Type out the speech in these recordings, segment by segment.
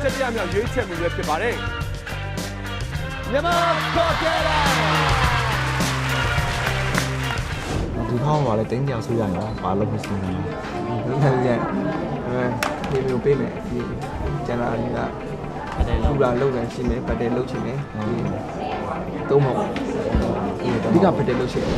တတိယမြောက်ရွေးချယ်မှုပဲဖြစ်ပါတယ်မြန်မာကော့ကဲလာဒီခေါင်းပါလေတင်းကြောင်ဆူရရင်ဘာလို့မစင်းလဲလုံးထက်ဒီလိုပေးမယ်ဒီကျန်တာကလူလာလောက်တယ်ရှင်းမယ်ပတ်တယ်လောက်ချင်တယ်သုံးပါဘူးဒီကပတ်တယ်လောက်ချင်တယ်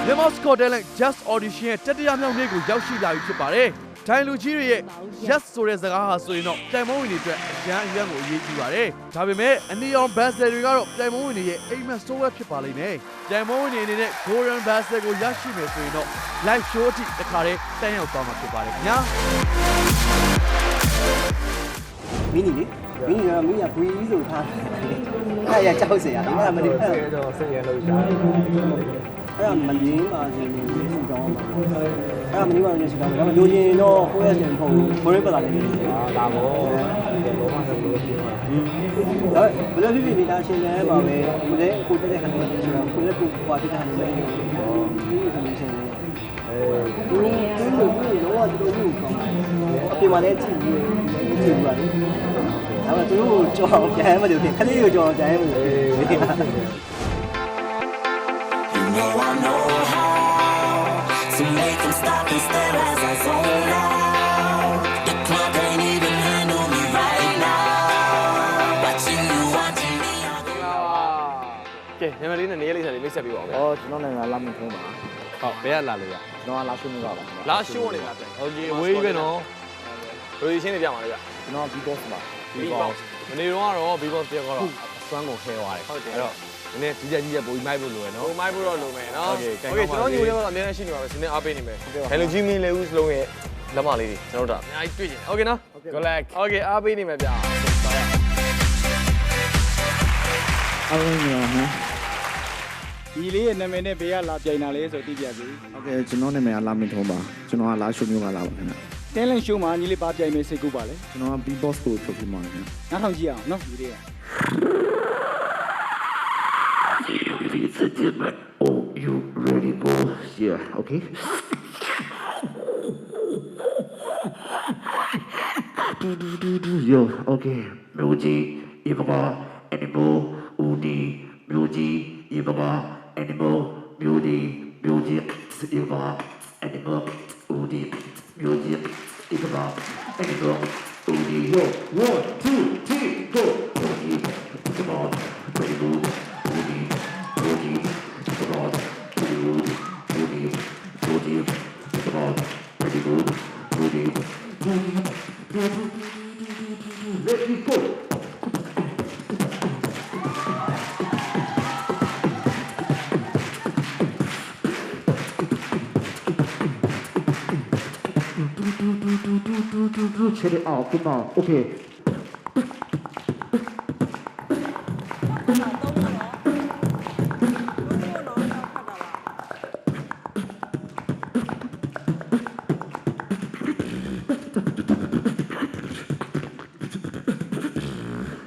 မြန်မာစကော့တလန် Just Audition ရဲ့တတိယမြောက်နေ့ကိုရောက်ရှိလာပြီဖြစ်ပါတယ်။ထိုင်လူကြီးတွေရဲ့ Yes ဆိုတဲ့စကားဟာဆိုရင်တော့တိုင်မုံဝင်တွေအတွက်အရန်ကိုအရေးကြီးပါတယ်။ဒါပေမဲ့အနီအောင်ဘတ်စတာတွေကတော့တိုင်မုံဝင်တွေရဲ့အိမ်မက်ဆိုးဝဲဖြစ်ပါလိမ့်မယ်။တိုင်မုံဝင်တွေအနေနဲ့ Golden Bastard ကိုရရှိမယ်ဆိုရင်တော့ live show အထိတစ်ခါတည်းတန်းရောက်သွားမှာဖြစ်ပါတယ်ခင်ဗျာ။မင်းကြီးလေမင်းကဘူးကြီးဆိုထားတယ်။အဲ့ရကြောက်စရာဒီမှာမနေတော့စိတ်ရလို့ရှာတယ်အဲ့ဒါမလင်းပါစေနေစုတောင်းပါအဲ့ဒါမလင်းပါစေစုတောင်းပါဒါပေမဲ့လူချင်းတော့ကိုယ့်ရဲ့စင်ဖုန်းကိုဘယ်ပတ်လာလဲဒါဘောဘောမှဆိုလို့ရှိရင်ဘယ်လိုဖြစ်နေတာရှင်လဲပါပဲကိုလည်းကိုတက်တဲ့ခါနဲ့ဆိုတော့ကိုလည်းကိုပွားတဲ့ခါနဲ့လည်းဒီလိုရှင်လေဒီလိုလောကဒီလိုကောင်းအပြင်မှာလည်းကြည့်ပြီးပါလေဒါပေမဲ့သူတို့ကြော်ကြမ်းမလို့ခလေးကိုကြော်ကြမ်းမလို့No, I know how to make them stop and stare as I zone out. The club ain't even handle me right now. Watching you, watching me. ကဲညီမလေးနဲ့နေရာလေးဆက်လေးမိတ်ဆက်ပေးပါဦးဗျာကျွန်တော်နိုင်ငံလာမင်းထုံးပါဟုတ်ဘယ်ကလာလို့ရကျွန်တော်ကလာရှိုးနေတာပါလာရှိုးနေတာပဲโอเคဝေးပဲနော်ဘယ်လိုရှင်းနေပြမှာလဲဗျကျွန်တော် B-box ပါ B-box မနေတော့ကတော့ B-box တယောက်ကတော့အစွမ်းကိုခဲသွားတယ်ဟုတ်တယ်အဲ့တော့နည်းကြီးကြီးပိုမိုက်ဖို့လိုရယ်နော်ပိုမိုက်ဖို့တော့လိုမယ်နော်โอเคကျွန်တော်ညီလေးကတော့အများကြီးရှိနေပါပဲစနေအားပေးနေမယ်ဘယ်လိုကြီးမင်းလေးဦးစလုံးရဲ့လက်မလေးတွေကျွန်တော်တို့အများကြီးတွေ့ကြတယ်โอเคနော် good luck โอเคအားပေးနေမယ်ဗျာအားလုံးညဟမ်ဒီလေးရဲ့နာမည်နဲ့ဘေးကလာပြိုင်တာလဲဆိုသိပြစီဟုတ်ကဲ့ကျွန်တော်နာမည်ကလာမင်းထုံးပါကျွန်တော်ကလာရှိုးမျိုးကလာပါခင်ဗျတင်းလန်ရှိုးမှာညီလေးပါပြိုင်မယ်စိတ်ကူးပါလေကျွန်တော်က B-box ကိုထုတ်ပြမှာခင်ဗျနားထောင်ကြည့်အောင်နော်ဒီလေးကOh, you ready, boy? Yeah, okay. Yo, okay. Music, Ibaba, animal, Udi, music, Ibaba, animal, beauty, music, Ibaba, animal, Udi, music, Ibaba, animal, Udi. Yo, 1, 2, 3, go. Come on, ready, move. Let me go. Check it out. Come on. Okay.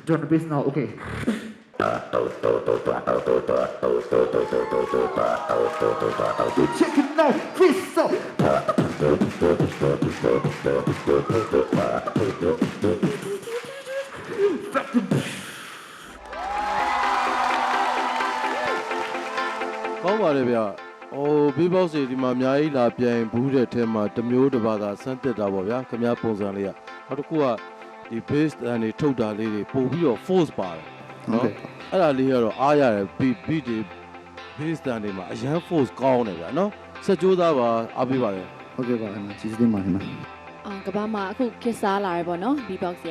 Join the bass now, okay. Check it out, bass up. ကောင်းပါလေဗျ။ B-box တွေဒီမှာအများကြီးလာပြိုင်ဘူးတဲ့ထဲမှာတစ်မျိုးတစ်ပါးသာစမ်းတက်တာပေါ့ဗျာ။ခင်ဗျားပုံစံလေးကနောက်တစ်ခုကဒီ bass တန်တွေထုတ်တာလေးတွေပို့ပြီးတော့ force ပါတယ်နော်အဲ့ဒါလေးကတော့အားရတယ် beat တွေ bass တန်တွေမှာအရန် force ကောင်းတယ်ဗျာနော်ဆက်ကြိုးစားပါအားပေးပါတယ်ဟုတ်ကဲ့ပါခင်ဗျာကျေးဇူးတင်ပါတယ်ခင်ဗျာကဘာမှာအခုခေတ်စားလာရပေါ့နော် B-box က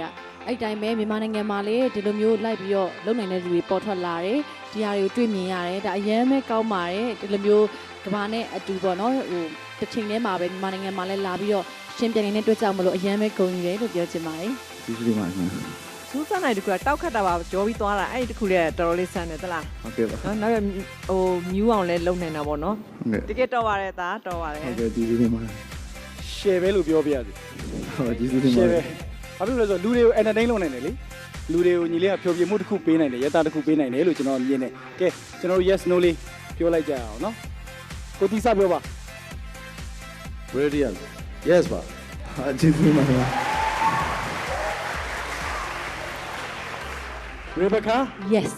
အဲ့တိုင်းပဲမြန်မာနိုင်ငံမှာလေဒီလိုမျိုးလိုက်ပြီးတော့လုံနိုင်တဲ့လူတွေပေါ်ထွက်လာတယ်ဒီဟာတွေကိုတွေ့မြင်ရတယ်ဒါအရန်ပဲကောင်းပါတယ်ဒီလိုမျိုးကဘာနဲ့အတူပေါ့နော်ဟိုတစ်ချိန်တည်းမှာပဲမြန်မာနိုင်ငံမှာလည်းလာပြီးတော့ရှင်းပြနေတဲ့အတွက်ကြောင့်မလို့အရန်ပဲဂုဏ်ယူတယ်လို့ပြောချင်ပါတယ်ကျေးဇူးတင်ပါတယ်ခင်ဗျာစူးစမ်းနိုင်တကူကတောက်ခတ်တာပါကြောပြီးသွားတာအဲ့ဒီတခုလည်းတော်တော်လေးဆန်းတယ်သလားဟုတ်ကဲ့ပါနောက်ရဟိုမြူးအောင်လည်းလုံနေတာပေါ့နော်တကယ်တော်ပါတယ်သားတော်ပါတယ်ဟုတ်ကဲ့ကျေးဇူးတင်ပါတယ် share ပဲလို့ပြောပြရစီဟုတ်ကျေးဇူးတင်ပါတယ် share ဘာဖြစ်လို့လဲဆိုတော့လူတွေကို entertain လုပ်နိုင်တယ်လေလူတွေကိုညီလေးကဖြောပြမှုတစ်ခုပေးနိုင်တယ်ရတာတစ်ခုပေးနိုင်တယ်လို့ကျွန်တော်မြင်တယ်ကဲကျွန်တော်တို့ yes no လေးပြောလိုက်ကြအောင်နော်ကိုတီးစပြောပါ Brilliant yes ပါကျေးဇူးတင်ပါတယ် Rebecca Yes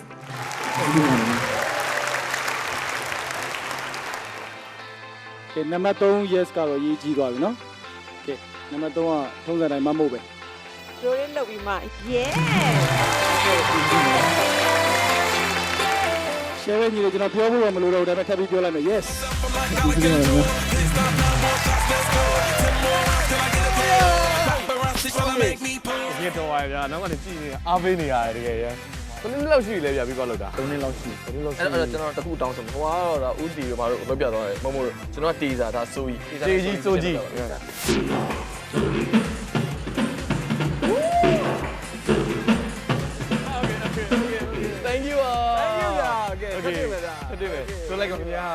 ကဲနံပါတ်3 yes ကတော့ရေးကြီးသွားပြီနော်ကဲနံပါတ်3ကထုံးစံတိုင်းမမဟုတ်ပဲ တို့ရင်းလုပ်ပြီးမှ yes ရှယ်ရညီလေးကျွန်တော်ပြောဖို့တော့မလိုတော့ဘူးဒါပေမဲ့ထပ်ပြီးပြောလိုက်မယ် yes ရေတော်ပါဗျာနောက်ကနေကြည့်နေတာအားပေးနေရတယ်တကယ်ရဘယ်နှစ်လောက်ရှိလဲဗျာပြီးတော့လောက်တာ3နှစ်လောက်ရှိ3နှစ်လောက်ရှိအဲ့တော့ကျွန်တော်တခုတောင်းဆိုဟိုကတော့ဒါဦးတီတို့ဘာလို့လောက်ပြသွားတယ်မမို့လို့ကျွန်တော်တီးစားဒါစိုးကြီးကြီးစိုးကြီး Thank you ဗျာကဲဟုတ်တယ်ဗျာဟုတ်တယ်ပဲဆိုလိုက်ခင်ဗျာ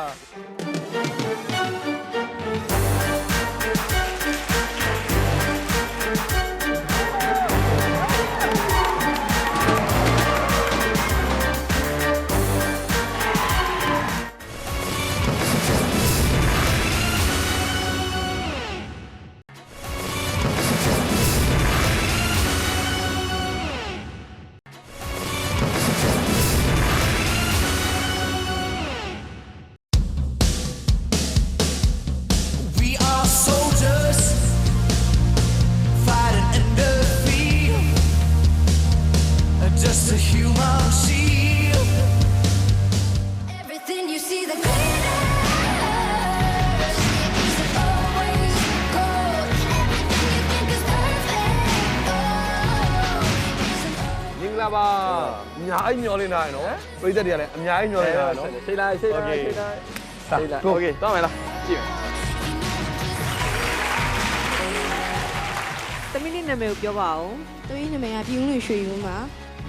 We are soldiers fighting in the field, just a human shield. Everything you see, the glitters isn't always gold. Everything you think is perfect, isn't always. မင်္ဂလာပါအများကြီးမျောနေတာနော်ပြိသက်တွေကလည်းအများကြီးမျောနေတာနော်ချိန်လိုက်ချိန်လိုက်ချိန်လိုက်โอเคတော့မယ်လားကြည့်မယ် သမီးလေးနာမည်ကိုပြောပါဦး သူရဲ့နာမည်ကပြည်ဦးလွင်ရွှေဦးမှာ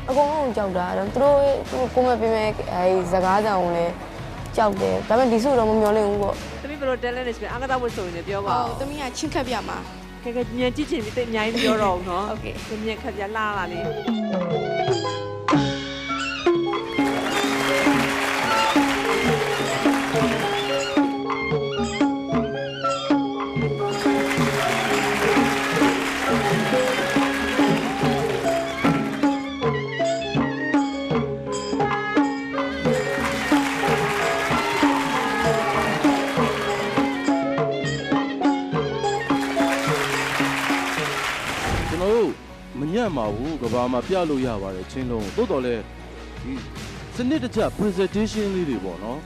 အကုန်လုံးကြောက်တာတော့သူတို့ကိုမပြင်းမဲ့အဲစကားကြောင်ကိုလည်းကြောက်တယ်ဒါပေမဲ့ဒီစုတော့မမျောလင့်ဘူးပေါ့ သမီးဘယ်လို talent နဲ့အားကစားဝတ်ဆိုရင်လည်းပြောပါဦး သမီးကချင်းခတ်ပြမှာ ကဲကဲညံကြည့်ချင်ပြီးတိတ်အများကြီးပြောတော့ဘူးနော် ဟုတ်ကဲ့ ညံခက်ပြလာလာလေး ကျွန်တော်တို့မညံ့ပါဘူးကဘာမှာပြလို့ရပါတယ်ချင်းလုံးတိုးတော်လဲဒီစနစ်တကျ presentation လေးတွေပေါ့နော်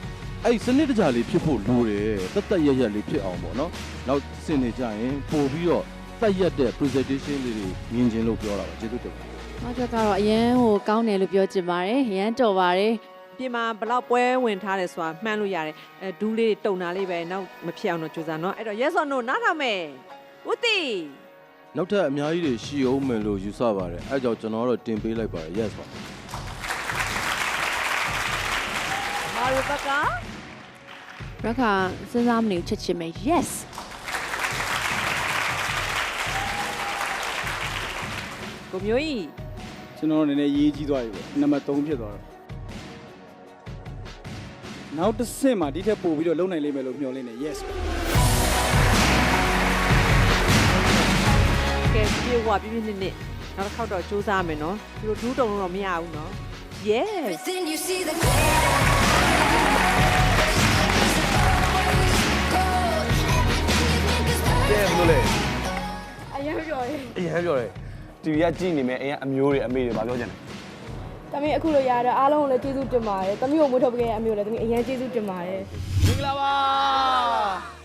အဲ့စနစ်တကျလေးဖြစ်ဖို့လိုတယ်တက်ရလေးဖြစ်အောင်ပေါ့နော်နောက်စင်နေကြရင်ပို့ပြီးတော့တက်ရက်တဲ့ presentation လေးတွေမြင်ချင်းလို့ပြောတာပါကျေးဇူးတင်ပါတယ် နောက်တစ်ကတော့အရန်ဟိုကောင်းတယ်လို့ပြောချင်ပါတယ်အရန်တော်ပါတယ် ပြင်မှာဘလောက်ပွဲဝင်ထားတယ်ဆိုတာမှန်းလို့ရတယ်အဲဒူးလေးတုံတာလေးပဲနောက်မဖြစ်အောင်တော့ကြိုးစားနော်အဲ့တော့ yes or no နားထောင်မယ်ဦးတီ နောက်ထပ်အများကြီးတွေရှိအောင်မယ်လို့ယူဆပါတယ်အဲကြောင့်ကျွန်တော်တို့တင်ပေးလိုက်ပါတယ် yes ပါ မာရီဘကာ ဘက်ကစဉ်းစားမနေချက်ချင်းပဲ yes ကိုမျိုးကြီး ကျွန်တော်နည်းနည်းရေးကြီးသွားပြီပေါ့နံပါတ်3ဖြစ်သွားတော့နောက်တစ်ဆင့်မှာဒီထက်ပိုပြီးတော့လုံနိုင်လိမ့်မယ်လို့မျှော်လင့်နေ yes ကဲပြေဝပြပြနစ်နစ်နောက်တစ်ခေါက်တော့စူးစမ်းမယ်နော်ဒီလိုဒူးတုံတော့မရဘူးနော် yes Everything you see, the glitters isn't always gold. Everything you think is ကဲဘယ်လိုလဲ အရင်ပြောတယ် အရင်ပြောတယ်တီဗီကကြည့်နေမယ်အမျိုးတွေအမေတွေဘာပြောကြလဲ သမီးအခုလိုရတော့အားလုံးကိုလည်းကျေးဇူးတင်ပါတယ်သမီးကိုမွေးထုတ်ပေးတဲ့အမျိုးလည်းသမီးအရင်ကျေးဇူးတင်ပါတယ် မင်္ဂလာပါ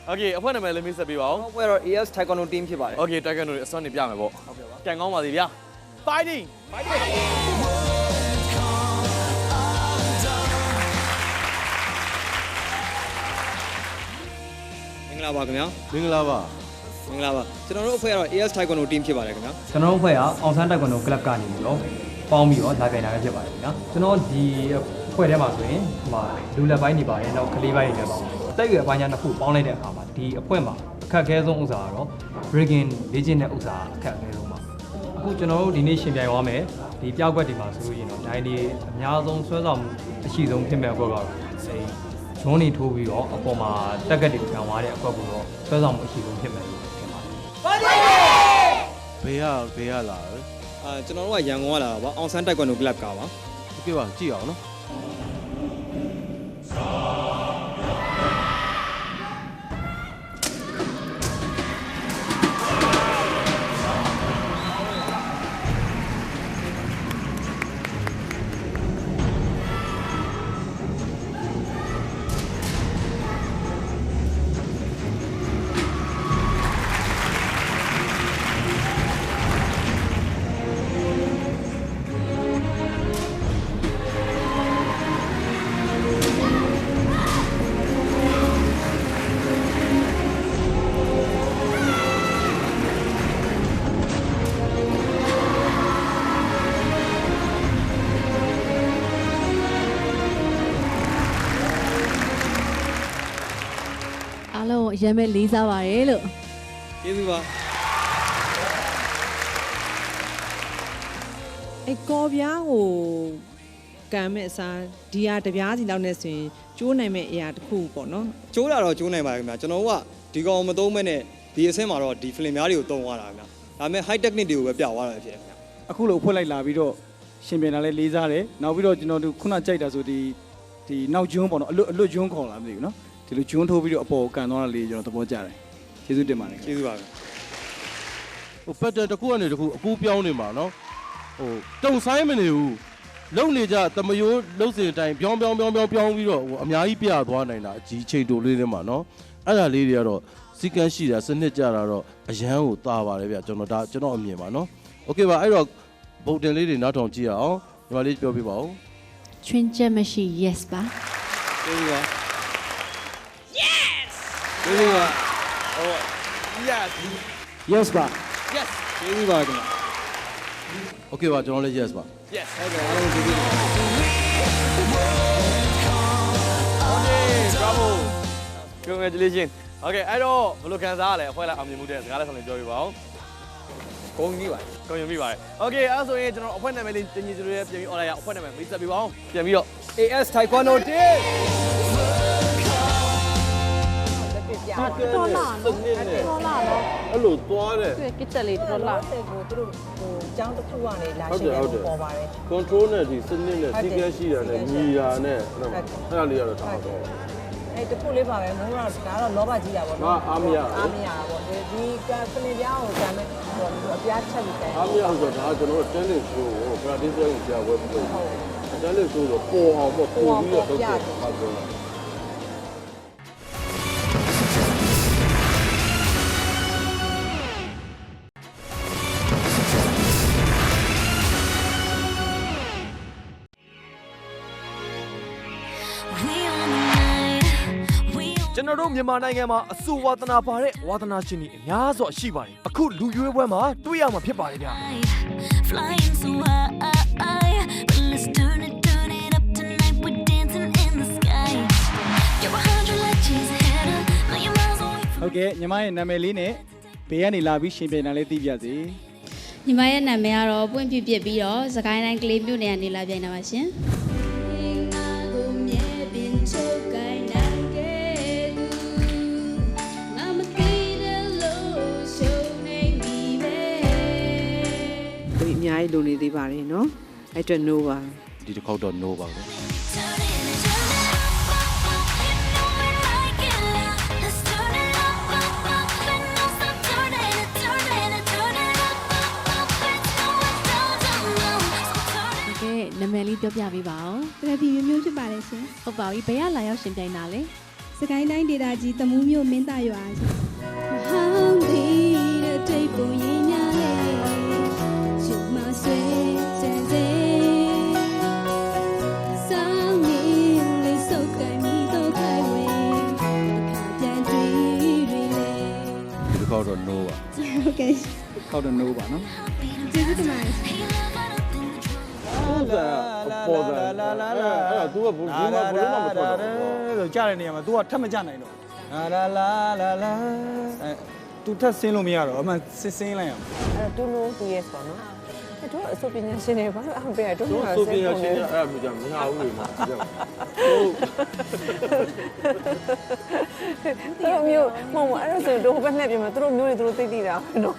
โอเคအဖွဲ့နာမည်လေးမိတ်ဆက်ပေးပါဦး ဘွဲတော့ AS Taekwondo team ဖြစ်ပါတယ် โอเคတိုက်ကန်တို့အစွမ်းနေပြမယ်ပေါ့ဟုတ်ကဲ့ပါကန်ကောင်းပါသေးဗျာ fighting မင်္ဂလာပါခင်ဗျာ မင်္ဂလာပါ မင်္ဂလာပါကျွန်တော်တို့အဖွဲ့ကတော့ AS Taekwondo team ဖြစ်ပါတယ်ခင်ဗျာ ကျွန်တော်တို့အဖွဲ့ကအောင်ဆန်းတက်ကွန်တို့ကလပ်ကနေပြီးတော့ပေါင်းပြီးတော့လာပြိုင်တာပဲဖြစ်ပါတယ်ခင်ဗျာကျွန်တော်ဒီအဖွဲ့ထဲမှာဆိုရင်ဟိုမှာလူလက်ပိုင်းနေပါတယ်နောက်ကလေးပိုင်းတွေလည်းပါတက်ရွယ်ပိုင်းညာနှစ်ခုပေါင်းလိုက်တဲ့အခါမှာဒီအဖွဲ့မှာအခက်အခဲဆုံးဥစ္စာကတော့ breaking လေ့ကျင့်တဲ့ဥစ္စာအခက်အခဲဆုံးပါအခုကျွန်တော်တို့ဒီနေ့ရှင်ပြိုင်သွားမယ်ဒီပြောက်ကွက်တွေမှာဆိုလို့ရှိရင်တော့ဒိုင်းဒီအများဆုံးဆွဲဆောင်မှုအရှိဆုံးဖြစ်မဲ့အကွက်ကတော့စိတ်ဂျွန်းနေထိုးပြီးတော့အပေါ်မှာတက်ကက်တွေခံသွားတဲ့အကွက်ကိုတော့ဆွဲဆောင်မှုအရှိဆုံးဖြစ်မယ်လို့ထင်ပါတယ် ဘေးရလာတယ် ကျွန်တော်တို့ကရန်ကုန်ကလာတာပါအောင်ဆန်း Taekwondo club ကပါ โอเคပါကြည့်အောင်နော် အားလုံးအရင်ပဲလေးစားပါတယ်လို့ ကျေးဇူးပါ ကော်ပြားကိုကံမဲ့အစားဒီဟာတပြားစီလောက်နဲ့ဆိုရင်ကျိုးနိုင်မဲ့အရာတစ်ခုပေါ့နော် ကျိုးတာတော့ကျိုးနိုင်ပါခင်ဗျာကျွန်တော်တို့ကဒီကောင်မသုံးမဲ့နဲ့ဒီအဆင့်မှာတော့ဒီ film များတွေကိုသုံးသွားတာခင်ဗျာဒါပေမဲ့ high technique တွေကိုပဲပြသွားတာဖြစ်တယ်ခင်ဗျာ အခုလိုဖွဲ့လိုက်လာပြီးတော့ရှင်ပြန်လာလဲလေးစားတယ်နောက်ပြီးတော့ကျွန်တော်တို့ခုနကြိုက်တာဆိုဒီနောက်ကျွန်းပေါ့နော်အလွတ်ကျွန်းခေါ်လာမသိဘူးနော်ဒီလိုကျွန်းထိုးပြီးတော့အပေါ်ကန်သွားတာလေးကျွန်တော်သဘောကျတယ်ကျေးဇူးတင်ပါတယ် ကျေးဇူးပါ ဟိုပတ်တယ်တစ်ခုကနေတစ်ခုအကူပြောင်းနေမှာနော်ဟိုတုံဆိုင်မနေဘူးလုံနေကြတမယိုးလုံစင်အတိုင်းပြောင်းပြီးတော့ဟိုအများကြီးပြသွားနိုင်တာအကြီးချိန်တိုလေးထဲမှာနော်အဲ့ဒါလေးတွေကတော့စီကန်းရှိတာစနစ်ကြတာတော့အရန်ကိုတာပါတယ်ဗျကျွန်တော်အမြင်ပါနော်โอเคပါအဲ့တော့ဗုဒ္ဓင်လေးတွေနောက်ထောင်ကြည့်ရအောင်ညီမလေးပြောပြပါဦး ချွင်းချက်မရှိ yes ပါ ကျေးဇူးပါ yes ကျေးဇူးပါဟို yes yes ပါ yes ကျေးဇူးပါခင်ဗျာ โอเคပါကျွန်တော်လည်း yes ပါ yes ဟုတ်ကဲ့အားလုံးကျေးဇူးပါ okay bravo congratulations okay အဲ့တော့ဘယ်လိုခံစားရလဲအဖွဲလိုက်အောင်မြင်မှုတဲ့စကားလည်းဆောင်နေပြောပြပါဦး ဂုဏ်ကြီးပါ ကောင်းရမိပါတယ် okay အဲ့ဆိုရင်ကျွန်တော်အဖွဲနာမည်လေးတင်ကြီးစုတွေပြန်ပြီး online ရအဖွဲနာမည်မိတ်ဆက်ပြပါဦးပြန်ပြီးတော့ AS Taekwondo Team တော်လာနော်တော်လာနော် အဲ့လိုသွားတယ် ကစ်တက်လေးတော်လာ ဆက်ကိုသူတို့ဟိုအကြောင်းတစ်ခုကနေလာရှင်းနေပေါ်ပါတယ် control နဲ့ဒီစနစ်နဲ့စီကန်းရှိတာနဲ့ညီတာနဲ့အဲ့ဒါလေးကတော့ထားတော့ အဲ့တခုလေးပါပဲမိုးတော့ဒါတော့လောဘကြီးတာပေါ့နော်အားမရပေါ့ဒီကစနေပြားကိုကံမဲ့ဟိုအပြားချက်ပြီးတယ် အားမရဆိုတာကျွန်တော်တို့ tennis show ကို practice ကိုကြာဝယ်ပြီးတော့ tennis show တော့ပေါ်အောင်ပေါ့ပို့ပြီးတော့လုပ်တယ်ပါပြောတာ ကျွန်တော်တို့မြန်မာနိုင်ငံမှာအဆိုဝါသနာပါတဲ့ဝါသနာရှင်တွေအများစွာရှိပါတယ်အခုလူရွေးပွဲမှာတွေ့ရမှာဖြစ်ပါတယ်ဗျာ Flying so high, but let's turn it up tonight. We're dancing in the sky. You're 100 light years ahead of me, you're miles away from ဟုတ်ကဲ့ညီမရဲ့နာမည်လေးနဲ့ဘေးကနေလာပြီးရှင်ပြန်လာလေးသိပြစေ ညီမရဲ့နာမည်ကတော့ပွင့်ပြစ်ပြစ်ပြီးတော့စကိုင်းတိုင်းကလေးမြို့နယ်ကနေလာပြန်တာပါရှင်ဒီအများကြီးလိုနေသေးပါတယ်နော်အဲ့အတွက် no ပါ ဒီတစ်ခေါက်တော့ no ပါဘူး နာမည်လေးပြောပြပေးပါဦး တကယ်ပြီးမျိုးဖြစ်ပါတယ်ရှင် ဟုတ်ပါပြီဘယ်ကလာရောက်ရှင်ပြိုင်တာလဲ စကိုင်းတိုင်းဒေသကြီးတမူးမြို့မင်းသားရွာရှင်ဟောင်းဒီတဲ့တိတ်ပုံရင်းများလေယူမဆွေကျန်စေဆောင်းနေလေးစုပ်ကိုင်းမိတော့ခိုင်ဝင်ပြန်တွေ့တွေလေ ဒီတစ်ခေါက်တော့ no ပါ ဟုတ်ကဲ့ ခေါက်တော့ no ပါနော် ကျေးဇူးတင်ပါတယ် ဟုတ်ကဲ့ပေါ်တယ်အဲ့ဒါ तू ကဘလို့မှမထွက်တော့ဘူး လို့ကြားတဲ့နေရာမှာ तू ကထပ်မကြနိုင်တော့လာလာလာလာအဲ तू ထပ်ဆင်းလို့မရတော့အမှဆင်းလိုက်အောင် အဲ့တော့ no 2 years ပေါ့နော်အဲ့တော့အစိုးပညာရှင်တွေဘာလို့အောင်ပေးရတော့ ဆိုပြရချင်းအဲ့ဒါမျိုးကြမရဘူးလေမှာဟုတ် အဲ့မျိုးမဟုတ်ဘူးအဲ့ဒါဆိုတော့ဘယ်နဲ့ပြင်မှာသူတို့မျိုးတွေသူတို့သိတာနော်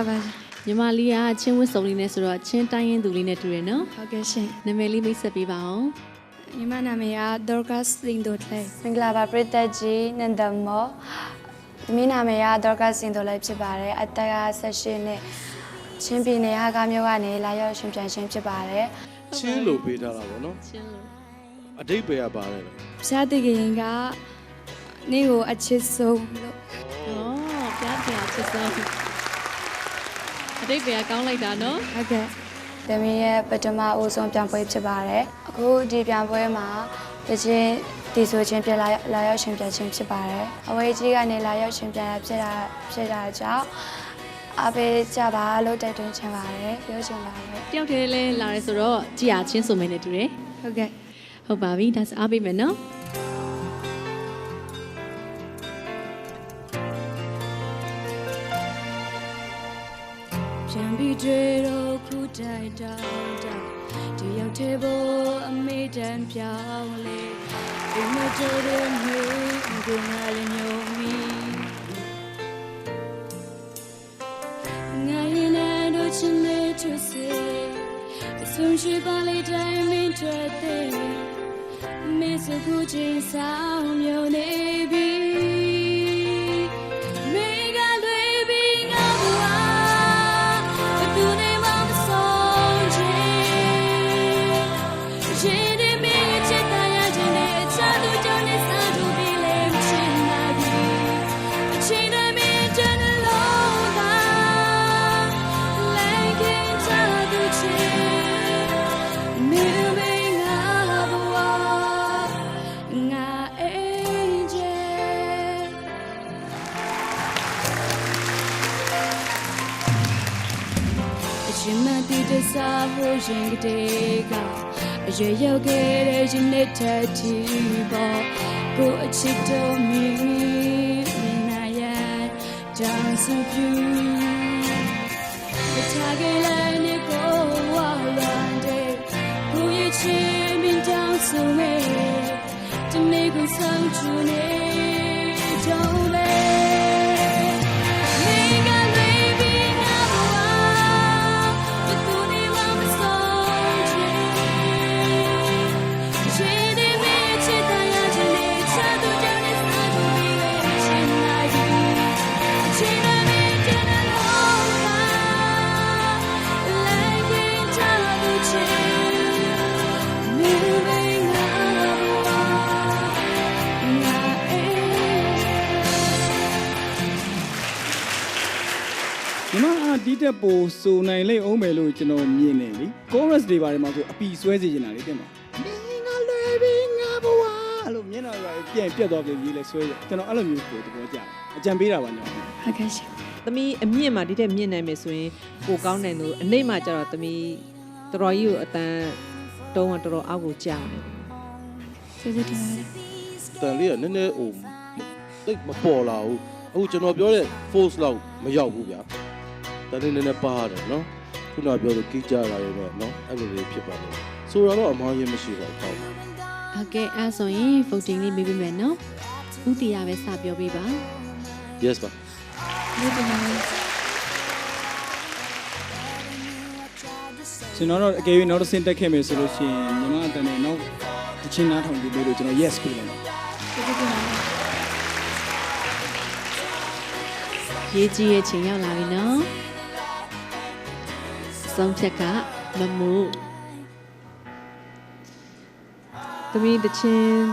ပါ ညီမလေးကချင်းဝတ်စုံလေးနဲ့ဆိုတော့ချင်းတိုင်းရင်းသူလေးနဲ့တူတယ်နော် ဟုတ်ကဲ့ရှင် နာမည်လေးမိတ်ဆက်ပေးပါအောင် ညီမနာမည်က Dorcas Sindothle မင်္ဂလာပါပရိသတ်ကြီးနန္ဒမောသမီးနာမည်က Dorcas Sindothle ဖြစ်ပါတယ်အသက်က18နှစ်ချင်းပြည်နယ်ဟာကမြို့ကနေလာရောက်ရှင်ပြန်ခြင်းဖြစ်ပါတယ် ချင်းလို့ပေးထားတာပေါ့နော် ချင်းလို့ အတိတ်ပဲကပါတယ် ဖျားတကရင်ကနေ့ကိုအချစ်ဆုံးလို့ ဩပြားပြားချစ်ဆုံးအတိတ်ပဲကောင်းလိုက်တာနော် ဟုတ်ကဲ့ သမီးရဲ့ပထမအဦးဆုံးပြန်ပွဲဖြစ်ပါတယ်အခုဒီပြန်ပွဲမှာတချင်းဒီဆိုချင်းပြလာရောက်ရှင်ပြန်ခြင်းဖြစ်ပါတယ်အဝေးကြီးကနေလာရောက်ရှင်ပြန်ဖြစ်တာကြောင့်အပေးကြပါလို့တိုက်တွန်းချင်ပါတယ်ပြောချင်ပါတယ် တယောက်တည်းလဲလာရဲဆိုတော့ကြည်ရချင်းဆိုမယ်နဲ့တူတယ် ဟုတ်ကဲ့ ဟုတ်ပါပြီဒါဆိုအားပေးမယ်နော် ပြန်ပြီးတွေ့တော့ခုတိုက်တောင်းတတယောက်တည်းပေါ်အမေတန်ပြောင်းလေဒီမတော်တဲ့မျိုးကိုငါလည်းညုံမီငါရင်နဲ့တို့ချင်လေးချစ်စေအဆုံးရှိပါလေတိုင်းမင်းထွက်တဲ့မေစကူချင်းဆောင်မြုံနေပြီတစားဖို့ရင်ကလေးကအရွယ်ရောက်ခဲ့တဲ့ရှင်နဲ့ထပ်ထီပေါ်ကိုအချစ်တော်မီနာရတောင်စုပြူတခြားကလည်းနေကိုဝါရန်တဲ့ကိုရဲ့ချစ်မင်းတောင်စုမဲတနေ့ကိုဆောင်ချူနေတော့လေ ဒီတက်ပိုဆိုနိုင်လိမ့်အောင်မယ်လို့ကျွန်တော်မြင်နေပြီ chorus တွေပါတယ်မှာဆိုအပီဆွဲစီနေတာလေတင်ပါမင်းကလွယ်ပြီးငါဘဝအဲ့လိုမျက်နှာရွာပြန်ပြတ်သွားပြီကြီးလဲဆွဲရကျွန်တော်အဲ့လိုမျိုးကိုသဘောကျတယ်အကြံပေးတာပါညီမ ဟုတ်ကဲ့ရှင် သမီးအမြင့်မှာဒီတဲ့မြင့်နိုင်မယ်ဆိုရင်ကိုကောင်းတယ်လို့အနိမ့်မှာကျတော့သမီးတော်တော်ကြီးကိုအတန်တုံးကတော်တော်အောက်ကိုကြာတယ် ကျေးဇူးတင်ပါတယ် တန်လေးကနည်းနည်းဟိုတိတ်မပေါ်လာဘူးအခုကျွန်တော်ပြောတဲ့ force လောက်မရောက်ဘူးဗျာတန်လေးနည်းနည်းပါတယ်နော်ခုနပြောလို့ကြီးကြလာတယ်တော့နော်အဲ့လိုလေးဖြစ်ပါလို့ဆိုတော့အမောင်းရင်မရှိပါဘူး ဟုတ်ကဲ့အဲ့ဆိုရင် voting လေးမေးပေးမယ်နော်ဦးတီရပဲစပြောပေးပါ yes ပါ ကျေးဇူးတင်ပါတယ် ကျွန်တော်တော့အကယ်၍နောက်တစ်ဆင့်တက်ခဲ့မယ်ဆိုလို့ရှိရင်ညီမအတန်နဲ့နောက်တချင်းနားထောင်ကြည့်လို့ကျွန်တော် yes ပြောတယ် ကျေးဇူးတင်ပါတယ် ရေးကြီးရဲ့ချိန်ရောက်လာပြီနော်ဆုံးဖြတ်ကမမှု သမီးတချင်း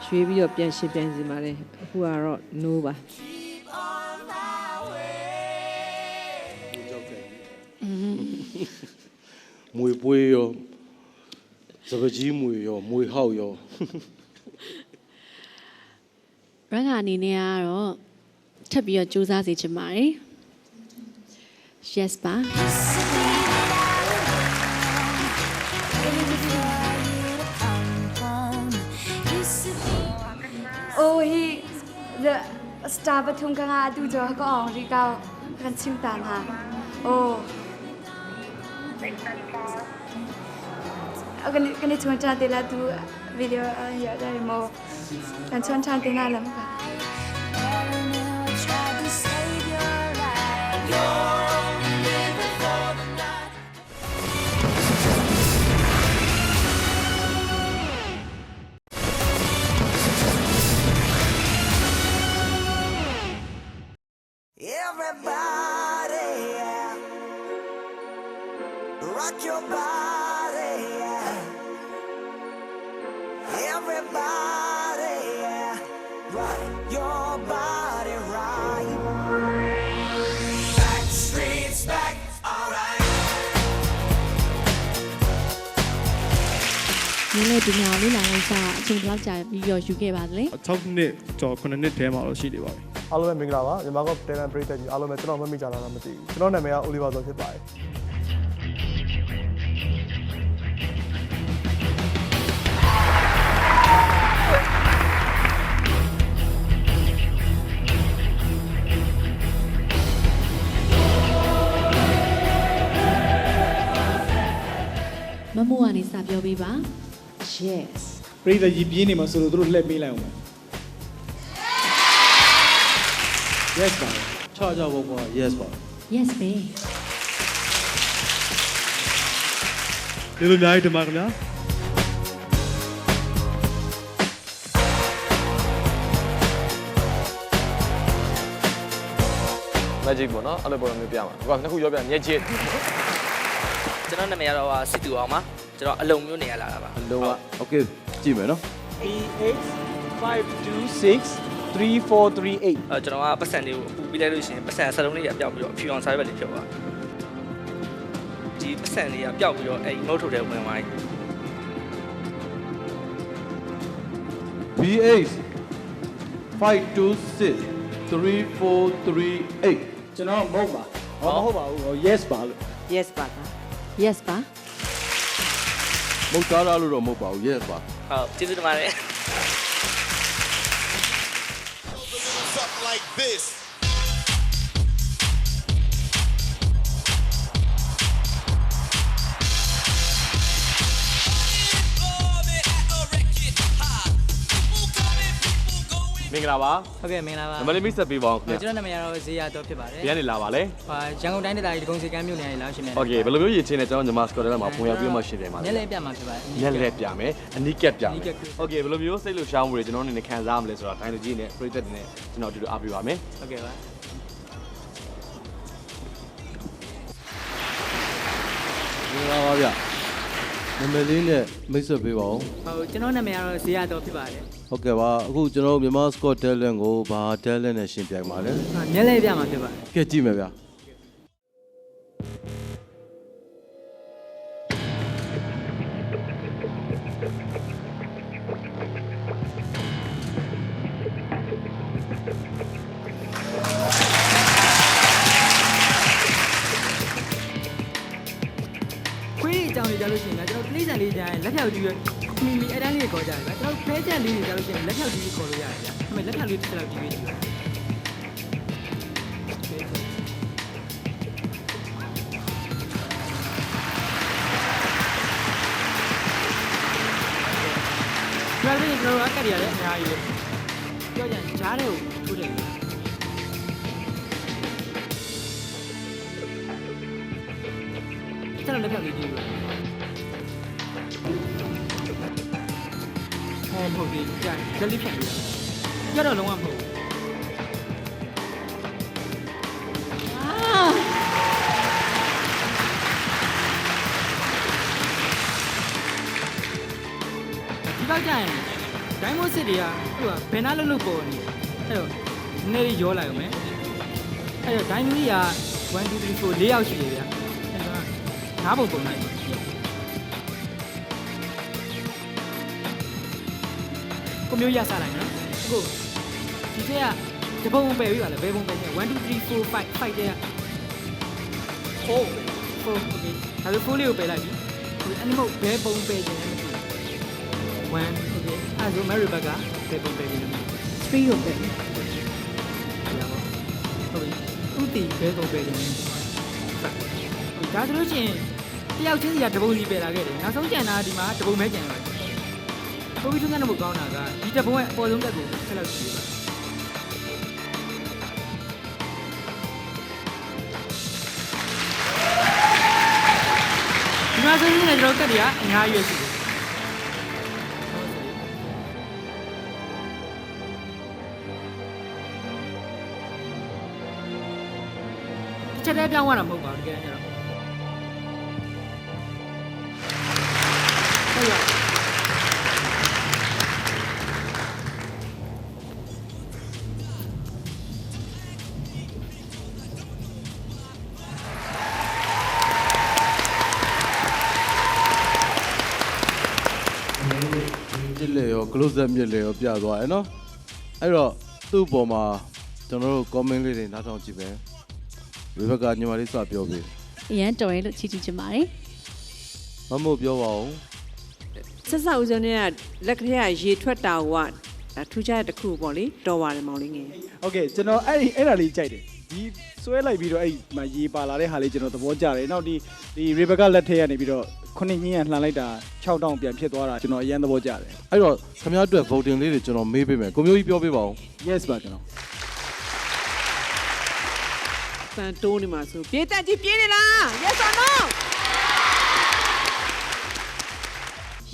ရွေးပြီးတော့ပြန်ရှင်းပြန်စီပါတယ်အခုကတော့ no ပါ မွေပွေးရောစပကြီးမွေရောမွေဟောက်ရော ရန်ကအနေနဲ့ကတော့ထပ်ပြီးတော့စူးစမ်းစေချင်ပါတယ် yes ပါ Oh, the star batung ka nga tu jo ko ong ri ka kan chim tan ha. Oh. Kan ni chuan cha te la tu video ya da mo. Kan chuan cha te na lam ka. Tried to save your life. နည်းလေးပညာလေးလာလိုက်စားအချိန်ဘယ်လောက်ကြာပြီးတော့ယူခဲ့ပါသလဲ 6နှစ်ကျော်9နှစ်ထဲမှာတော့ရှိနေပါပြီ အားလုံးပဲမင်္ဂလာပါမြန်မာကတဲလန်ပရိသတ်ကြီးအားလုံးပဲကျွန်တော်မမိကြတာတော့မသိဘူးကျွန်တော်နာမည်ကအိုလီဗာဆိုဖြစ်ပါတယ်မမိုးကနေစပြောပေးပါ yes ပရိသတ်ကြီးပြင်းနေမှာဆိုလို့တို့လှည့်ပေးလိုက်အောင် yes ပါချာချာပေါ့ကွာ yes ပါ yes ပဲ ဒီလိုအများကြီးတင်ပါခင်ဗျာ magic ပေါ့နော်အဲ့လိုပုံစံမျိုးပြမှာဟိုကနှစ်ခုရောပြညက်ချစ် ကျွန်တော်နာမည်ကတော့စစ်တူအောင်ပါကျွန်တော်အလုံမျိုးနေရလာတာပါ အလုံးက okay ကြည့်မယ်နော် P85263438ကျွန်တော်ကပတ်စံလေးကိုပူပြီးလိုက်လို့ရှိရင်ပတ်စံစလုံးလေးကပျောက်ပြီးတော့ဖြူအောင်စားရွက်လေးဖြစ်သွားဒီပတ်စံလေးကပျောက်ပြီးတော့အဲ့ငုတ်ထုတ်တဲ့ဝင်သွားတယ် B8 526 3438 ကျွန်တော်မဟုတ်ပါမဟုတ်ပါဘူး yes ပါလို့ yes ပါက yes ပါ မဟုတ်သားလားလို့တော့မဟုတ်ပါဘူး yes ပါ ဟုတ်ကျေးဇူးတင်ပါတယ် Something like this. Mingla ဟုတ်ကဲ့မင်္ဂလာပါ နံပါတ်လေးမိတ်ဆက်ပေးပါဦးခင်ဗျာ ကျွန်တော်နာမည်ကတော့ဇေယျတော်ဖြစ်ပါတယ် ဘယ်ကနေလာပါလဲ ရန်ကုန်တိုင်းဒေသကြီးဒဂုံစီကမ်းမြို့နယ်လာရှင်နေ โอเคဘယ်လိုမျိုးရည်ချင်းနဲ့ကျွန်တော်ညီမစကော်တလန်မှာပုံရပြီးမှရှင်းတယ်မှာ ညက်လေးပြမှာဖြစ်ပါတယ် ညက်လက်ပြမယ်အနီးကက်ပြမယ်โอเคဘယ်လိုမျိုးစိတ်လှုပ်ရှားမှုတွေကျွန်တော်အနေနဲ့ခံစားရမလဲဆိုတာတိုင်းလူကြီးနဲ့ပရိသတ်တွေနဲ့ကျွန်တော်အတူတူအားပေးပါမယ် ဟုတ်ကဲ့ပါ မင်္ဂလာပါဗျနာမည်လေးနဲ့မိတ်ဆက်ပေးပါဦး ဟုတ်ကျွန်တော်နာမည်ကတော့ဇေယျတော်ဖြစ်ပါတယ် ဟုတ်ကဲ့ပါအခုကျွန်တော်မြန်မာ Scott Talent ကိုဘာ talent နဲ့ရှင်ပြိုင်ပါလဲ ညက်လေးပြမှာဖြစ်ပါတယ် ကဲကြည့်မယ်ဗျာခွေးအကြောင်းလေးကြားလို့ရှိရင်ကျွန်တော်တိရစ္ဆာန်လေးကြားရင်လက်ဖြောက်ကြီးမီမီအဲ့တန်းလေးခေါ်ကြတယ်ဗျကျွန်တော်ဖဲချက်လေးတွေကြားလို့ရှိရင်လက်ဖြောက်ကြီးခေါ်လို့ရတယ်ဗျအဲ့မဲ့လက်ဖြောက်လေးတစ်ချက်လောက်ကြည့်ပေးကြည့်ပါကျွန်တော်အကက်ရရတယ်အများကြီးပြောကြရင်ဂျားတဲ့ကိုထိုးတယ်ကျွန်တော်လက်ဖြောက်လေးကြည့်ပါမဟုတ်ဘူးကြာဂျယ်လီဖြတ်ပြီးကြတော့လုံးဝမဟုတ်ဘူးဒီဘက်ကျရင်ဒိုင်းမိုးစစ်တွေကဟိုကဘယ်နာလို့ပေါ်နေအဲ့တော့နည်းနည်းရောလိုက်အောင်မယ်အဲ့တော့ဒိုင်းမီးက1 2 3 4 4ယောက်ရှိတယ်ဗျအဲ့တော့၅ပုံပုံလိုက်ပါကိုမျိုးရစားလိုက်နော်ကိုဒီထက်ကတပုံပယ်ပြီးပါလားဘယ်ပုံပယ်လဲ1 2 3 4 5 5တဲ့ဟိုးโอเคဒါဆို4လေးကိုပယ်လိုက်ပြီဒီအနိမုတ်ဘယ်ပုံပယ်ခြင်းလဲမသိဘူး1 โอเคအဲ့ဆို Mary Becca ဘယ်ပုံပယ်ခြင်းလဲ3ကိုပယ်ရပါဟုတ်ပြီဥတီဘယ်ပုံပယ်ခြင်းလဲဒါဆိုလို့ရှိရင်တယောက်ချင်းစီကတပုံစီပယ်လာခဲ့တယ်နောက်ဆုံးကျန်တာဒီမှာတပုံပဲကျန်တော့ကိုပြီးထူးတဲ့ဖို့ကောင်းတာကဒီတပုံရဲ့အပေါ်ဆုံးတက်ကိုဆက်လောက်ကြည့်ပါဒီမှာဆိုရင်ကျွန်တော်တက်ရအများကြီးရှိတယ်ချက်တဲ့ပြောင်းသွားတာမဟုတ်ပါဘူးတကယ်ကျတော့ဟုတ်ရ ရော close up မြစ်လေရောပြသွားတယ်နော်အဲ့တော့သူ့ပေါ်မှာကျွန်တော်တို့ comment လေးတွေနားထောင်ကြည့်မယ်ဝိဘကညီမလေးစပြောပြီအရန်တော်ရဲလို့ချီးကျူးချင်ပါတယ်မမို့ပြောပါဦးဆက်ဆောက်ဦးစုံနဲ့လက်ကလေးကရေထွက်တာကထူးခြားတဲ့တစ်ခုပေါ့လေတော်ပါတယ်မောင်လေးငယ်โอเคကျွန်တော်အဲ့ဒါလေးကြိုက်တယ်ဒီဆွဲလိုက်ပြီးတော့အဲ့မှာရေပါလာတဲ့ဟာလေးကျွန်တော်သဘောကျတယ်နောက်ဒီ Rebecca လက်ထဲကနေပြီးတော့ခုနှစ်ညင်းရလှန်လိုက်တာ6တောင်ပြန်ဖြစ်သွားတာကျွန်တော်အရင်သဘောကျတယ်အဲ့တော့ခင်ဗျားအတွက် voting လေးတွေကျွန်တော်မေးပေးမယ်ကိုမျိုးကြီးပြောပေးပါဦး yes ပါကျွန်တော်စံတိုးနေမှာဆိုပြေးတက်ကြီးပြေးနေလား yes or no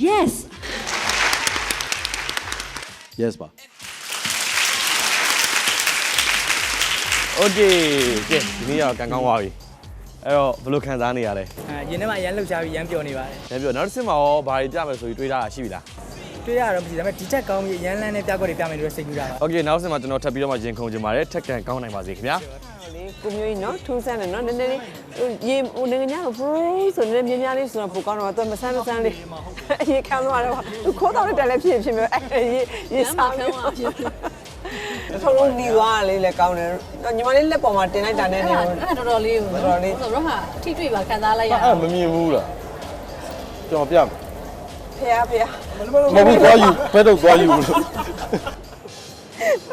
yes yes ပါโอเคကဲဒီနေ့တော့ကန်ကောင်းသွားပြီအဲ့တော့ဘယ်လိုခံစားနေရလဲရင်ထဲမှာရမ်းလှုပ်ရှားပြီးရမ်းပျော်နေပါတယ်ရမ်းပျော်နောက်တစ်ဆင့်မှာရောဘာတွေပြမယ်ဆိုပြီးတွေးထားတာရှိပြီလားတွေးရတော့မရှိဒါပေမဲ့ဒီချက်ကောင်းပြီးရမ်းလန်းနဲ့ပြကွက်တွေပြမယ်လို့စိတ်ကူးတာပါโอเคနောက်တစ်ဆင့်မှာကျွန်တော်ထပ်ပြီးတော့မှရင်ခုန်ချင်ပါတယ်ထက်ကန်ကောင်းနိုင်ပါစေခင်ဗျာလေကိုမျိုးကြီးနော်ထူးဆန်းတယ်နော်နည်းနည်းလေးရေဟိုငငညာတော့ bro ဆိုနည်းနည်းမြများလေးဆိုတော့ပိုကောင်းတော့သူမဆန်းလေးရေခံသွားတော့သူခိုးတော့တက်လည်းဖြစ်မျိုးရေစားတော့ဆုံးလုံးဒီသွားလေးလည်းကောင်းတယ်ညီမလေးလက်ပေါ်မှာတင်လိုက်တာနဲ့နေတော်တော်လေးကိုတော်တော်လေးဆိုတော့ဟာထိတွေ့ပါခံစားလိုက်ရအဲ့မမြင်ဘူးလားကျွန်တော်ပြမယ်ဖေမဟုတ်သွားယူဘယ်တော့သွားယူလို့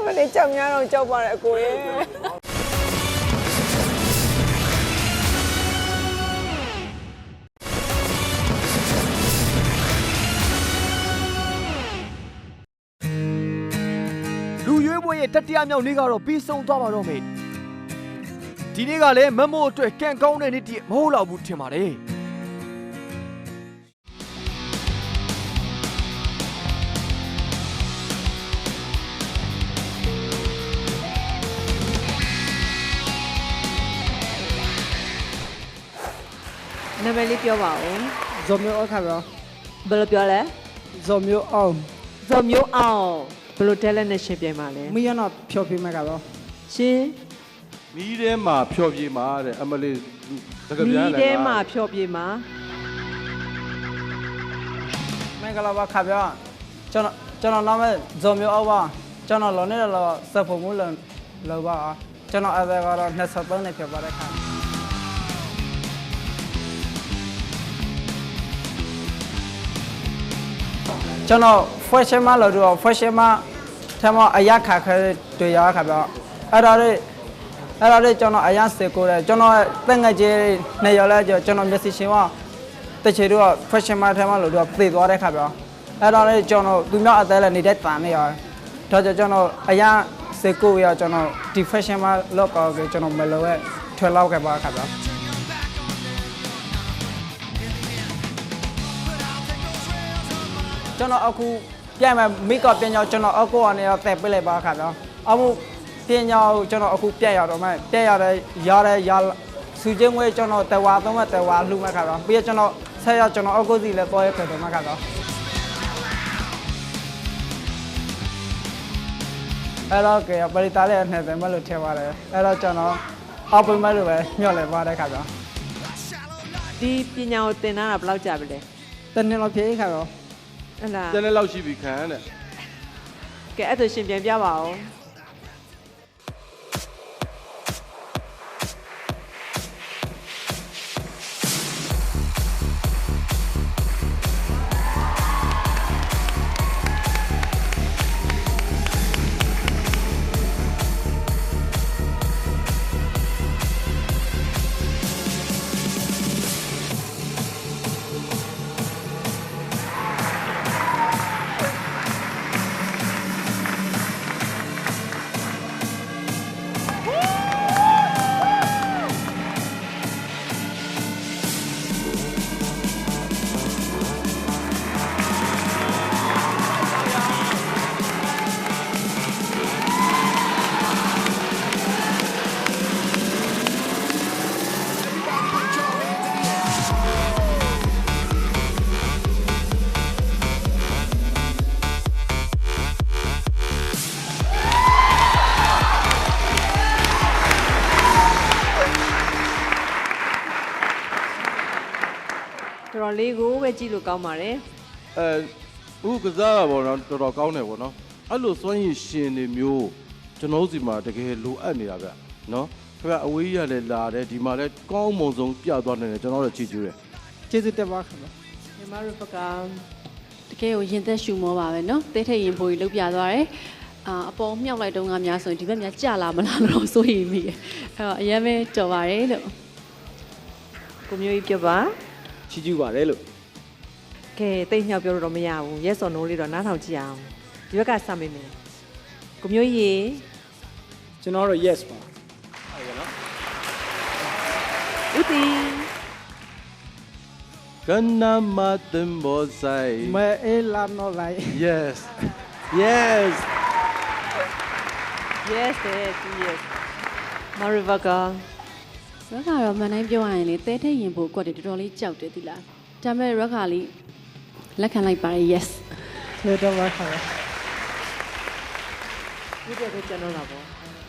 မလေးကြောက်များတော့ကြောက်ပါတယ်အကိုရဲ့လူရွေးပွဲရဲ့တတိယမြောက်နေ့ကတော့ပြီးဆုံးသွားပါတော့မယ်ဒီနေ့ကလည်းမမို့အတွက်ကံကောင်းတဲ့နေ့တည်းမဟုတ်တော့ဘူးထင်ပါတယ်နာမည်လေးပြောပါဦးဇော်မျိုးအခါပြောဘယ်လိုပြောလဲဇော်မျိုးအောင်ဘယ်လိုတဲလက်နဲ့ရှင်းပြမှာလဲမီးရတော့ဖြောပြမှာကတော့ရှင်းမီးထဲမှာဖြောပြေးမှာတဲ့အမလေးတကယ်ပြန်လဲမီးထဲမှာဖြောပြေးမှာမင်္ဂလာပါခါပြောကျွန်တော်နာမည်ဇော်မျိုးအောင်ပါကျွန်တော်လောနေတော့စက်ဖို့မလောပါကျွန်တော်အသက်ကတော့23နှစ်ဖြစ်ပါတယ်ခါကျွန်တော် fashion မှာလို့တော့ fashion မှာထမအရခါခဲတွေ့ရခါပြောအဲ့ဒါလေးကျွန်တော်အရစေကိုတယ်ကျွန်တော်တက်ငယ်ကြီးနေရလဲကျွန်တော်မျက်စိရှင်ကတချေတော့ fashion မှာထမလို့တော့ပြေသွားတဲ့ခါပြောအဲ့ဒါလေးကျွန်တော်သူများအသက်လည်းနေတဲ့တန်နေရတယ်ဒါကြောင့်ကျွန်တော်အရစေကိုရကျွန်တော်ဒီ fashion မှာလောက်ကောကျွန်တော်မလို့ထွေလောက်ခဲ့ပါခါပြောကျွန်တော်အခုပြန်မယ်မိကပြန်ရောက်ကျွန်တော်အကောကနေတော့တက်ပေးလိုက်ပါခါတော့အမှုပြန်ရောက်ကျွန်တော်အခုပြန်ရောက်တော့မှပြန်ရတယ်ရစူချင်းဝဲကျွန်တော်တဝါသုံးမတဝါလှူမှခါတော့ပြီးတော့ကျွန်တော်ဆက်ရောက်ကျွန်တော်အကောစီလည်းပေါ်ရခဲ့တယ်မှခါတော့အဲ့တော့ကပရိသတ်လည်းနဲ့တယ်မလို့ထည့်ပါတယ်အဲ့တော့ကျွန်တော်အောက်ပိမလို့ပဲညှော့လဲပါတယ်ခါတော့ဒီပညာကိုသင်တာဘယ်လောက်ကြာပြီလဲတနေ့လောက်ဖြစ်ခါတော့အဲ့လားတနေ့လောက်ရှိပြီခံတဲ့ကဲအဲ့ဒါရှင်ပြန်ပြပါဦးတော်လေးကိုပဲကြည့်လို့ကောင်းပါတယ် အခုကစားတာပေါ့နော်တော်တော်ကောင်းတယ်ပေါ့နော်အဲ့လိုစွမ်းရည်ရှင်တွေမျိုးကျွန်တော်စီမှာတကယ်လိုအပ်နေတာဗျနော်ခင်ဗျအဝေးရလည်းလာတယ်ဒီမှာလည်းကောင်းမွန်ဆုံးပြသွားနေတယ်ကျွန်တော်တို့ချီကျူးတယ် ကျေးဇူးတင်ပါခင်ဗျာ ညီမတို့ဘက်ကတကယ်ကိုရင်သက်ရှူမောပါပဲเนาะတဲထိတ်ရင်ပိုကြီးလုတ်ပြသွားတယ်အပေါ်မြောက်လိုက်တုန်းကများဆိုရင်ဒီဘက်များကြာလာမလားလို့စိုးရိမ်မိတယ်အဲ့တော့အရင်ပဲကြော်ပါတယ်လို့ ကိုမျိုးကြီးပြပါ ချီးကျူးပါတယ်လို့ ကဲတိတ်ညှောက်ပြောလို့တော့မရဘူး yes or no လေးတော့နားထောင်ကြည့်အောင်ဒီဘက်ကစမေးမယ်ကိုမျိုးကြီး ကျွန်တော်တို့ yes ပါ ဦးတီ ကနမတန်ဘောဆိုင် မဲအေးလာနော်လိုက် yes yes yes yes မာရီဗကာ ရက်ကတော့မန်တိုင်းပြောရရင်လေတဲထိတ်ရင်ပိုကွက်တယ်တော်တော်လေးကြောက်တယ်ဒီလားဒါပေမဲ့ရက်ခါလေးလက်ခံလိုက်ပါတယ် yes လေတော့ပါခင်ဗျာ ရုပ်တက်ပဲကျွန်တော်လာပေါ့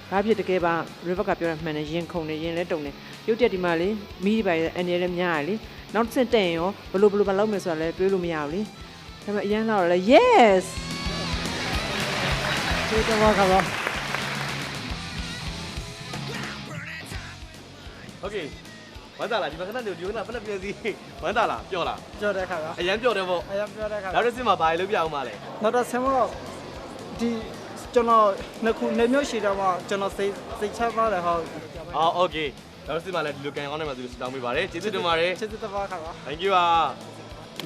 ဘာဖြစ်တကယ်ပါ river ကပြောရမှန်တယ်ရင်ခုန်နေရင်လဲတုံနေရုပ်တက်ဒီမှာလေမီးဒီပါရဲ့အနေနဲ့များရလေနောက်တစ်စက်တက်ရင်ရောဘလို့မလုပ်မယ်ဆိုတာလဲတွေးလို့မရဘူးလေဒါပေမဲ့အရန်လာတော့လဲ yes ကျေးဇူးပါခင်ဗျာ โอเคဝမ်းသာလားဒီမှာခဏနေဒီခဏဖက်ပြည့်စီဝမ်းသာလားပျော့လား ကြော်တဲ့ခါကအ ရန်ပျော့တယ်ပေါ့ အရင်ပြောတဲ့ခါ နောက်တစ်စင်မှာဘာလို့ပြအောင်မလဲ နောက်တော့ဆင်မောဒီကျွန်တော်နှစ်ခုနေမျိုးရှိတော့မှကျွန်တော်စိတ်ချပါတယ်ဟုတ် အော်โอเคနောက်တစ်စင်မှာလည်းဒီလိုကန်ကောင်းနေမှာသူစတောင်းပေးပါတယ်ကျေးဇူးတင်ပါတယ် ကျေးဇူးတင်ပါခင်ဗျာ thank you ပါ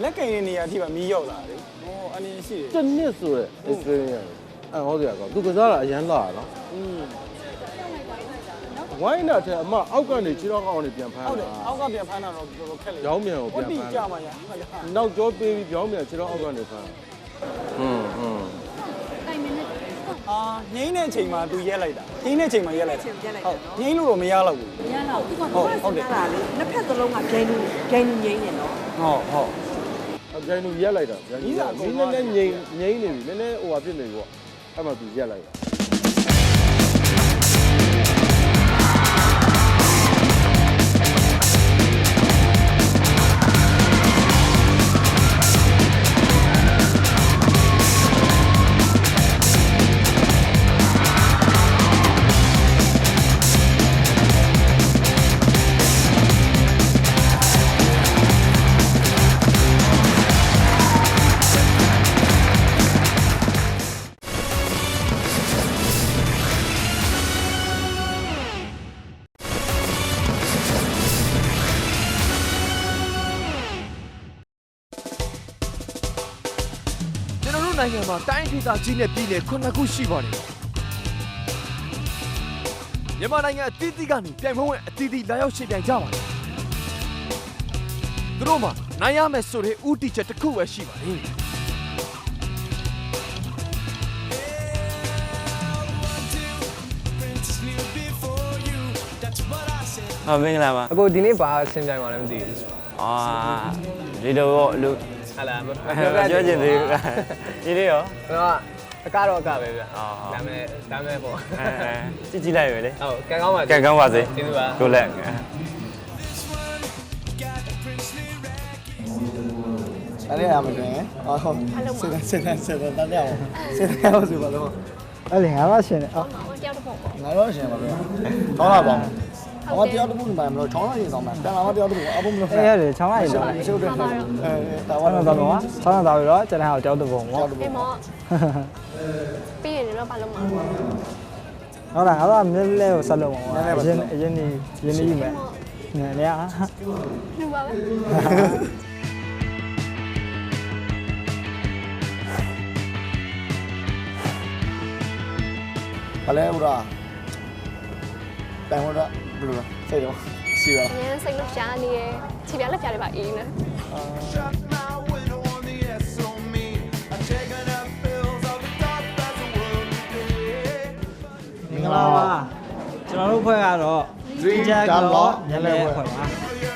လက်ကင်နေနေရအထိပါမီးရောက်လာတယ်ဟောအနေရှိတယ် တစ်နှစ်ဆိုရယ် experience ဟောစရာကောသူကစားတာအရန်လာနော်ဝိုင်းတာတဲ့အမအောက်ကနေခြေထောက်အောင်နေပြန်ဖမ်း ဟုတ်တ တာ ယ်အောက်ကပြန်ဖမ်းတာတော့တော်တော်ခက်လေ ရောင်းမြန်ကိုပြန်ဖမ်း ဟုတ်ကြမှာရ နောက်ကျောပေးပြီးပြောင်းမြန်ခြေထောက်အောက်ကနေဖမ်းအာငိမ့်တဲ့အချိန်မှာသူရဲလိုက်တာငိမ့်တဲ့အချိန်မှာရဲလိုက်တာဟုတ်ငိမ့်လို့တော့မရတော့ဘူး မရတော့သူကဟုတ်တယ်လားလေနှစ်ဖက်သလုံးကဂျိန်းလူငိမ့်နေနော် ဟုတ် အကြိုင်လူရက်လိုက်တာဗျာကြီးကနည်းနည်းငိမ့်နေပြီနည်းနည်းဟိုဟာဖြစ်နေပြီပေါ့အဲ့မှာသူရက်လိုက်တာ နိုင်ငံမှာတိုင်းဒေသကြီးနဲ့ပြည်နယ်9ခုရှိပါတယ်မြန်မာနိုင်ငံအသီးသီးကနေပြိုင်ပွဲဝင်အသီးသီးလာရောက်ရှင်ပြိုင်ကြပါတယ်သူတို့မှာနိုင်ရမယ်ဆိုတဲ့ဦးတည်ချက်တစ်ခုပဲရှိပါတယ်မင်္ဂလာပါအခုဒီနေ့ဘာဆင်ပြိုင်မှာလဲမသိဘူးဒီတော့လူဟာလာပြောချင်သေးဘူးဒီနေ့ရောတော့အကတော့အကပဲဗျဒါမဲ့ပေါ့ကြည့်လိုက်ရလေဟုတ်ကန်ကောင်းပါစေကန်ကောင်းပါစေကျေးဇူးပါကိုလက်အဲ့ဒီအမတွင်ဟုတ်စစ်တန်းတရားစစ်တန်းဆိုပါတော့အဲ့လေငါမရှင်နေအော်တယောက်တစ်ပုံငါတော့ရှင်ပါဗျာကောင်းလာပါ我第二步你买没有？长沙人上班，但俺们第二步阿不没有。哎，对，长沙人上班。是不是？台湾那怎么啊？长沙大学了，这里还有第二步吗？哎妈，毕业你们办了吗？好了，好了，没来有啥了吗？人的一枚，你啊？你爸爸。好嘞，我说。တိုင်ဝရဘယ်လိုလဲစိတ်တော့စီရ အရင်စိတ်လှရှားနေရခြေပြလက်ပြလေးပါအေးနေမင်္ဂလာပါကျွန်တော်တို့ဖွဲ့ကတော့ Dream Dialogue ညနေဖွဲ့ပါ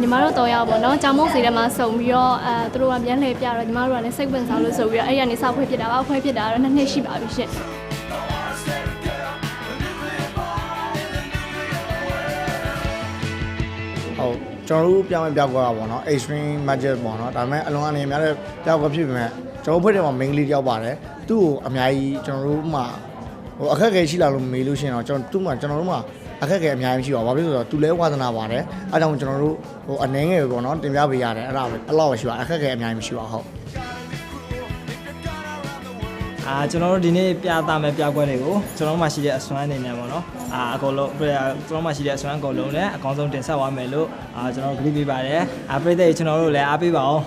ညီမတို့တော့ရပါတော့ကြောင်မုံစီထဲမှာစုံပြီးတော့သူတို့ကပြန်လှည့်ပြတော့ညီမတို့ကလည်းစိတ်ဝင်စားလို့ဆိုပြီးတော့အဲ့ရနေစောက်ဖွဲ့ဖြစ်တာပါဖွဲ့ဖြစ်တာတော့2နှစ်ရှိပါပြီရှင့်ဟ ဟုတ်ကျွန်တော်တို့ပြောင်းပြောက်သွားတာပေါ့နော် extreme budget ပေါ့နော်ဒါပေမဲ့အလွန်အနေများတဲ့ပြောက်ကဖြစ်ပေမဲ့ကျွန်တော်ဖွဲ့တယ်မှာ main လေးတယောက်ပါတယ်သူ့ကိုအများကြီးကျွန်တော်တို့မှဟိုအခက်အခဲရှိလာလို့မေးလို့ရှိရင်တော့ကျွန်တော်တို့မှအခက်အခဲအများကြီးမရှိပါဘူးဘာဖြစ်လို့လဲဆိုတော့သူလည်းဝါသနာပါတယ်အဲဒါကြောင့်ကျွန်တော်တို့ဟိုအနေငယ်ပဲပေါ့နော်တင်ပြပေးရတယ်အဲ့ဒါပဲအဲ့လောက်ပဲရှိပါအခက်အခဲအများကြီးမရှိပါဘူးဟုတ်ကျွန်တော်တို့ဒီနေ့ပြသမယ့်ပြပွဲတွေကိုကျွန်တော်တို့မှရှိတဲ့အစွမ်းအနေနဲ့ပေါ့နော်အကုန်လုံးကျွန်တော်မှရှိတဲ့အစွမ်းအကုန်လုံးနဲ့အကောင်းဆုံးတင်ဆက်သွားမယ်လို့ကျွန်တော်တို့ကတိပေးပါတယ်ပရိသတ်ကျွန်တော်တို့လည်းအားပေးပါအောင်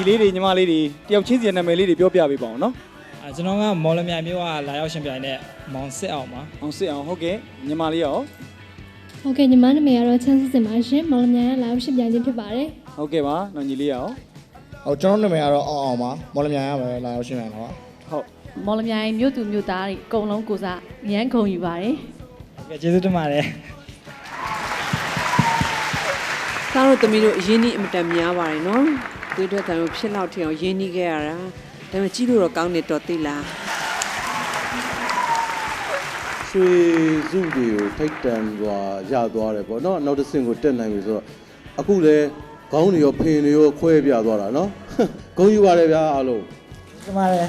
လေးတွေညီမလေးတွေတယောက်ချင်းစီနာမည်လေးတွေပြောပြပေးပါအောင်နော်ကျွန်တော်ကမော်လမြိုင်မြို့ကလာရောက်ရှင်ပြိုင်တဲ့မောင်စစ်အောင်ပါမောင်စစ်အောင်ဟုတ်ကဲ့ညီမလေးရောဟုတ်ကဲ့ညီမနာမည်ကတော့ချမ်းစစ်စင်ပါရှင်မော်လမြိုင်ကလာရောက်ရှင်ပြိုင်ခြင်းဖြစ်ပါတယ်ဟုတ်ကဲ့ပါနော်ညီလေးရောဟုတ်ကျွန်တော်နာမည်ကတော့အောင်ပါမော်လမြိုင်ကပဲလာရောက်ရှင်ပြိုင်တာပါဟုတ်မော်လမြိုင်မြို့သူမြို့သားတွေအကုန်လုံးကိုစားရမ်းခုံယူပါတယ်ဟုတ်ကဲ့ကျေးဇူးတင်ပါတယ်သားတို့သမီးတို့အရင်းနှီးအမတန်များပါတယ်နော်သွေးထွက်တန်လို့ဖြစ်လောက်ထင်အောင်ရင်းနှီးခဲ့ရတာဒါပေမဲ့ကြီးလို့တော့ကောင်းနေတော့သိလားရွှေစုတွေကိုထိုက်တန်စွာရသွားတယ်ပေါ့နော်နောက်တစ်ဆင့်ကိုတက်နိုင်ပြီဆိုတော့အခုလဲခေါင်းတွေရောဖင်တွေရောခွဲပြသွားတာနော်ဂုဏ်ယူပါတယ်ဗျာအားလုံးဒီမှာလေ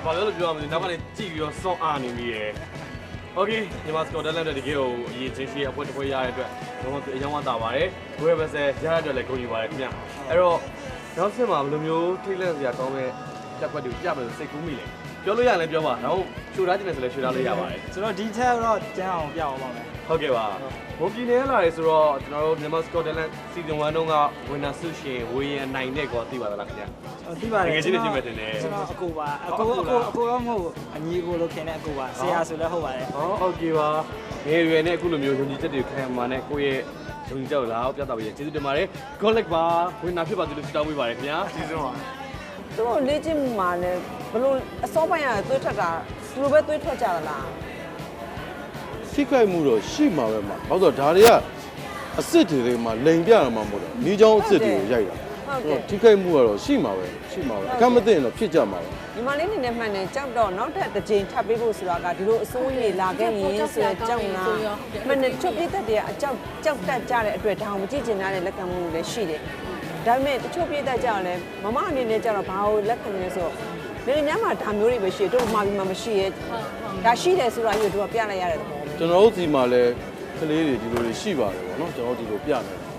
ဘာလို့ပြောရမလဲနောက်ကနေကြည့်ပြီးတော့စောင့်အားနေမိတယ်โอเคညီမစကော့တလန်တဲ့တကယ်ကိုအရေးချင်းရှိအပွဲတစ်ပွဲရတဲ့အတွက်တော့အရင်ကတာပါတယ်ဘွဲပဲဆဲရတဲ့အတွက်လည်းဂုဏ်ယူပါတယ်ခင်ဗျအဲ့တော့နောက်ဆက်မှာဘယ်လိုမျိုးထိတ်လန့်စရာကောင်းတဲ့တက်ကွက်တွေကိုပြမယ်စိတ်ကူးမိလဲပြောလို့ရရင်ပြောပါတော့ရှူထားခြင်းနဲ့ဆိုလည်းရှူထားလို့ရပါတယ်ကျွန်တော်ဒီထက်တော့ကျန်းအောင်ပြအောင်ပါမယ်ဟုတ်ကဲ့ပါဘုံပြည်နယ်လာတယ်ဆိုတော့ကျွန်တော်တို့မြန်မာစကော့တလန်စီဇန်1တုန်းကဝင်နာဆုရှင်ဝေးရင်နိုင်တဲ့ကောသိပါသလားခင်ဗျသိပါတယ်ငယ်ချင်းတွေပြင်မဲ့တင်တယ်ကျွန်တော်အကိုပါအကိုတော့မဟုတ်အညီကိုလို့ခင်တဲ့အကိုပါဆရာဆိုလည်းဟုတ်ပါတယ်ဟုတ်ကဲ့ပါငယ်ရွယ်နဲ့အခုလိုမျိုးယုံကြည်ချက်တွေခံမှနဲ့ကိုယ့်ရဲ့ယုံကြည်ချက်ကိုလာအောင်ပြသပေးရကျေးဇူးတင်ပါတယ် Collect ပါဝင်နာဖြစ်ပါသူလို့တောင်းပေးပါတယ်ခင်ဗျာကျေးဇူးပါသူတို့လေ့ကျင့်မှုမှာလည်းဘလို့အစောပိုင်းကသွေးထွက်တာသူလိုပဲသွေးထွက်ကြတာလားဖိခိုက်မှုတော့ရှိမှာပဲမှာဘာလို့ဒါတွေကအစ်စ်တွေမှာလိန်ပြရမှာမဟုတ်တော့နီးချောင်းအစ်စ်တွေကိုရိုက်တာဟုတ်ထိခိုက်မှုကတော့ရှိမှာပဲအခက်မသိရင်တော့ဖြစ်ကြမှာပဲညီမလေးနေနဲ့မှန်တယ်ကြောက်တော့နောက်ထပ်တစ်ကြိမ်ထပ်ပေးဖို့ဆိုတာကဒီလိုအစိုးရလာခဲ့ရင်ဆိုတော့ကြောက်လားမှန်တယ်ချုပ်ပြတဲ့တည်းကအကြောက်တက်ကြတဲ့အတွက်ဒါအောင်မကြည့်ကျင်တဲ့လက်ခံမှုလည်းရှိတယ်ဒါပေမဲ့တချို့ပြည့်တတ်ကြတယ်မမအနေနဲ့ကြတော့ဘာလို့လက်ခံနေလဲဆိုတော့နေညမှာဒါမျိုးတွေပဲရှိတို့မှာပြီးမှမရှိရဲ့ဒါရှိတယ်ဆိုတာမျိုးတို့ကပြလိုက်ရတယ်ကျွန်တော်တို့ဒီမှာလဲကလေးတွေဒီလိုတွေရှိပါတယ်ဗောနော်ကျွန်တော်တို့ဒီလိုပြနေတယ်